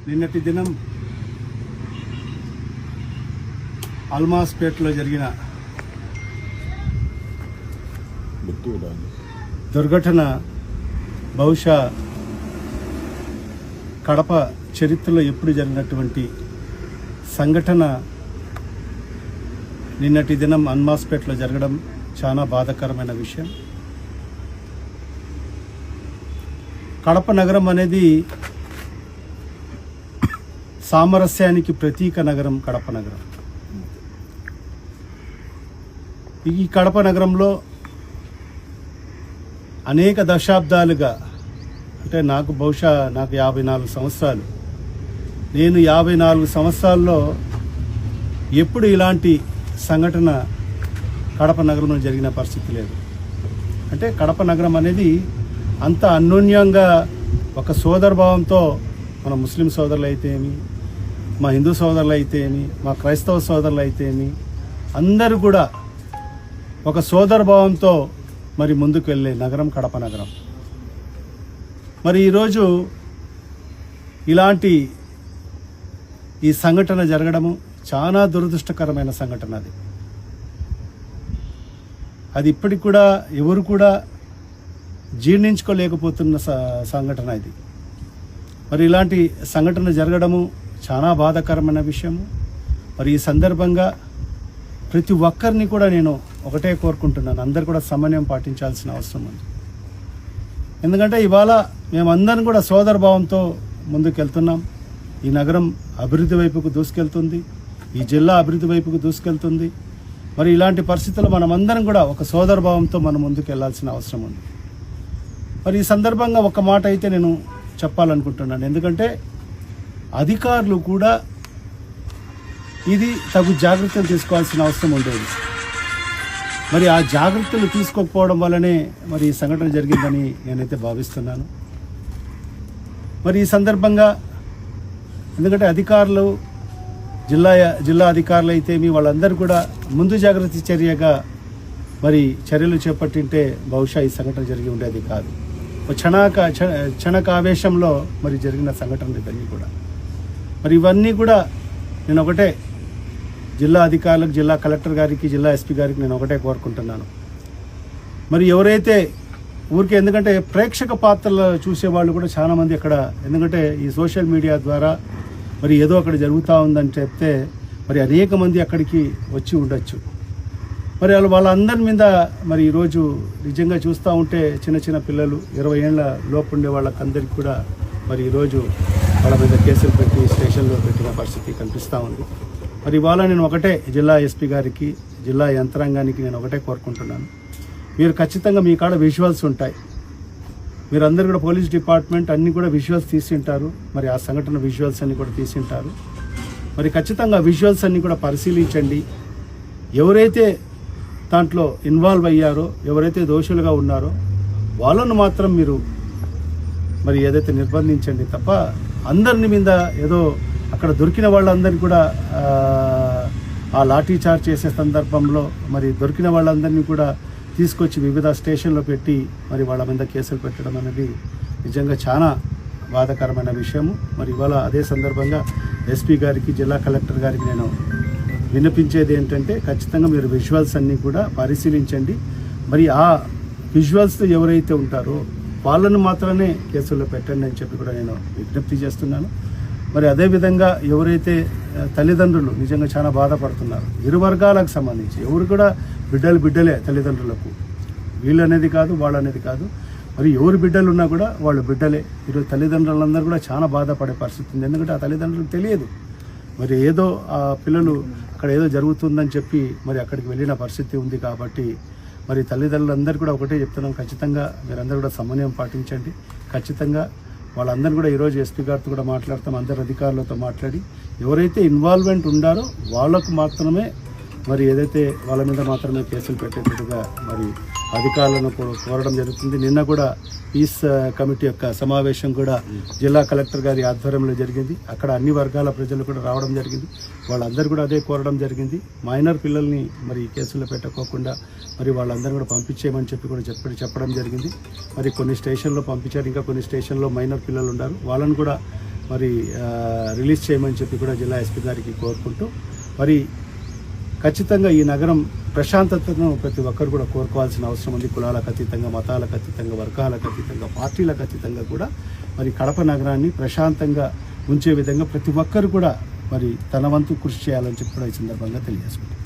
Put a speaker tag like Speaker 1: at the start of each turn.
Speaker 1: నిన్నటి దినం అల్మాస్పేటలో జరిగిన దుర్ఘటన బహుశా కడప చరిత్రలో ఎప్పుడు జరిగినటువంటి సంఘటన నిన్నటి దినం అల్మాస్పేటలో జరగడం చాలా బాధాకరమైన విషయం. కడప నగరం అనేది సామరస్యానికి ప్రతీక నగరం కడప నగరం. ఈ కడప నగరంలో అనేక దశాబ్దాలుగా అంటే నాకు 54 సంవత్సరాలు, నేను 54 సంవత్సరాల్లో ఎప్పుడు ఇలాంటి సంఘటన కడప నగరంలో జరిగిన పరిస్థితి లేదు. అంటే కడప నగరం అనేది అంత అన్యోన్యంగా ఒక సోదరభావంతో మన ముస్లిం సోదరులు అయితేమి, మా హిందూ సోదరులు అయితేమి, మా క్రైస్తవ సోదరులు అయితేమి అందరూ కూడా ఒక సోదరభావంతో మరి ముందుకు వెళ్ళే నగరం కడప నగరం. మరి ఈరోజు ఇలాంటి ఈ సంఘటన జరగడము చాలా దురదృష్టకరమైన సంఘటన. అది ఇప్పటికి కూడా ఎవరు కూడా జీర్ణించుకోలేకపోతున్న సంఘటన ఇది. మరి ఇలాంటి సంఘటన జరగడము చాలా బాధాకరమైన విషయము. మరి ఈ సందర్భంగా ప్రతి ఒక్కరిని కూడా నేను ఒకటే కోరుకుంటున్నాను, అందరు కూడా సమన్వయం పాటించాల్సిన అవసరం ఉంది. ఎందుకంటే ఇవాళ మేమందరం కూడా సోదరభావంతో ముందుకు వెళ్తున్నాం. ఈ నగరం అభివృద్ధి వైపుకు దూసుకెళ్తుంది, ఈ జిల్లా అభివృద్ధి వైపుకు దూసుకెళ్తుంది. మరి ఇలాంటి పరిస్థితుల్లో మనమందరం కూడా ఒక సోదరభావంతో మనం ముందుకు వెళ్లాల్సిన అవసరం ఉంది. మరి ఈ సందర్భంగా ఒక మాట అయితే నేను చెప్పాలనుకుంటున్నాను. ఎందుకంటే అధికారులు కూడా ఇది తగు జాగ్రత్తలు తీసుకోవాల్సిన అవసరం ఉండేది. మరి ఆ జాగ్రత్తలు తీసుకోకపోవడం వల్లనే మరి ఈ సంఘటన జరిగిందని నేనైతే భావిస్తున్నాను. మరి ఈ సందర్భంగా ఎందుకంటే అధికారులు జిల్లా అధికారులు అయితేమి వాళ్ళందరూ కూడా ముందు జాగ్రత్త చర్యగా మరి చర్యలు చేపట్టింటే బహుశా ఈ సంఘటన జరిగి ఉండేది కాదు. క్షణకావేశంలో మరి జరిగిన సంఘటనలు ఇవన్నీ కూడా. మరి ఇవన్నీ కూడా నేను ఒకటే జిల్లా అధికారులకు, జిల్లా కలెక్టర్ గారికి, జిల్లా ఎస్పీ గారికి నేను ఒకటే కోరుకుంటున్నాను. మరి ఎవరైతే ఊరికే ఎందుకంటే ప్రేక్షక పాత్రలు చూసేవాళ్ళు కూడా చాలామంది అక్కడ, ఎందుకంటే ఈ సోషల్ మీడియా ద్వారా మరి ఏదో అక్కడ జరుగుతూ ఉందని చెప్తే మరి అనేక మంది అక్కడికి వచ్చి ఉండొచ్చు. మరి వాళ్ళందరి మీద మరి ఈరోజు నిజంగా చూస్తూ ఉంటే చిన్న చిన్న పిల్లలు 20 ఏళ్ళ లోపు ఉండే వాళ్ళకందరికీ కూడా మరి ఈరోజు వాళ్ళ మీద కేసులు పెట్టి స్టేషన్లో పెట్టిన పరిస్థితి కనిపిస్తూ ఉంది. మరి ఇవాళ నేను ఒకటే జిల్లా ఎస్పీ గారికి, జిల్లా యంత్రాంగానికి నేను ఒకటే కోరుకుంటున్నాను, మీరు ఖచ్చితంగా మీ కాడ విజువల్స్ ఉంటాయి, మీరందరూ కూడా పోలీస్ డిపార్ట్మెంట్ అన్నీ కూడా విజువల్స్ తీసింటారు. మరి ఆ సంఘటన విజువల్స్ అన్నీ కూడా తీసింటారు. మరి ఖచ్చితంగా విజువల్స్ అన్నీ కూడా పరిశీలించండి. ఎవరైతే దాంట్లో ఇన్వాల్వ్ అయ్యారో, ఎవరైతే దోషులుగా ఉన్నారో వాళ్ళను మాత్రం మీరు మరి ఏదైతే నిర్బంధించండి తప్ప అందరిని మీద ఏదో అక్కడ దొరికిన వాళ్ళందరినీ కూడా ఆ లాఠీ చార్జ్ చేసే సందర్భంలో మరి దొరికిన వాళ్ళందరినీ కూడా తీసుకొచ్చి వివిధ స్టేషన్లో పెట్టి మరి వాళ్ళ మీద కేసులు పెట్టడం అనేది నిజంగా చాలా బాధాకరమైన విషయము. మరి ఇవాళ అదే సందర్భంగా ఎస్పీ గారికి, జిల్లా కలెక్టర్ గారికి నేను వినిపించేది ఏంటంటే ఖచ్చితంగా మీరు విజువల్స్ అన్నీ కూడా పరిశీలించండి. మరి ఆ విజువల్స్ ఎవరైతే ఉంటారో వాళ్ళను మాత్రమే కేసుల్లో పెట్టండి అని చెప్పి కూడా నేను విజ్ఞప్తి చేస్తున్నాను. మరి అదేవిధంగా ఎవరైతే తల్లిదండ్రులు నిజంగా చాలా బాధపడుతున్నారు, ఇరు వర్గాలకు సంబంధించి ఎవరు కూడా బిడ్డలే తల్లిదండ్రులకు, వీళ్ళు అనేది కాదు వాళ్ళు అనేది కాదు, మరి ఎవరు బిడ్డలు ఉన్నా కూడా వాళ్ళు బిడ్డలే. ఈరోజు తల్లిదండ్రులందరూ కూడా చాలా బాధపడే పరిస్థితి ఉంది. ఎందుకంటే ఆ తల్లిదండ్రులకు తెలియదు, మరి ఏదో ఆ పిల్లలు అక్కడ ఏదో జరుగుతుందని చెప్పి మరి అక్కడికి వెళ్ళిన పరిస్థితి ఉంది. కాబట్టి మరి తల్లిదండ్రులందరూ కూడా ఒకటే చెప్తున్నాం, ఖచ్చితంగా మీరందరూ కూడా సమన్వయం పాటించండి. ఖచ్చితంగా వాళ్ళందరూ కూడా ఈరోజు ఎస్పీ గారితో కూడా మాట్లాడతాం, అందరు అధికారులతో మాట్లాడి ఎవరైతే ఇన్వాల్వ్మెంట్ ఉండారో వాళ్ళకు మాత్రమే మరి ఏదైతే వాళ్ళ మీద మాత్రమే కేసులు పెట్టేటట్టుగా మరి అధికారులను కోరడం జరుగుతుంది. నిన్న కూడా పీస్ కమిటీ యొక్క సమావేశం కూడా జిల్లా కలెక్టర్ గారి ఆధ్వర్యంలో జరిగింది. అక్కడ అన్ని వర్గాల ప్రజలు కూడా రావడం జరిగింది. వాళ్ళందరూ కూడా అదే కోరడం జరిగింది, మైనర్ పిల్లల్ని మరి కేసుల్లో పెట్టకోకుండా మరి వాళ్ళందరూ కూడా పంపించేయమని చెప్పి కూడా చెప్పడం జరిగింది. మరి కొన్ని స్టేషన్లో పంపించారు, ఇంకా కొన్ని స్టేషన్లో మైనర్ పిల్లలు ఉన్నారు, వాళ్ళని కూడా మరి రిలీజ్ చేయమని చెప్పి కూడా జిల్లా ఎస్పీ గారికి కోరుకుంటూ మరి ఖచ్చితంగా ఈ నగరం ప్రశాంతతను ప్రతి ఒక్కరు కూడా కోరుకోవాల్సిన అవసరం ఉంది. కులాలకు అతీతంగా, మతాలకు అతీతంగా, వర్గాలకు అతీతంగా, పార్టీలకు అతీతంగా కూడా మరి కడప నగరాన్ని ప్రశాంతంగా ఉంచే విధంగా ప్రతి ఒక్కరు కూడా మరి తన వంతు కృషి చేయాలని చెప్పి కూడా ఈ సందర్భంగా తెలియజేసుకుంటాం.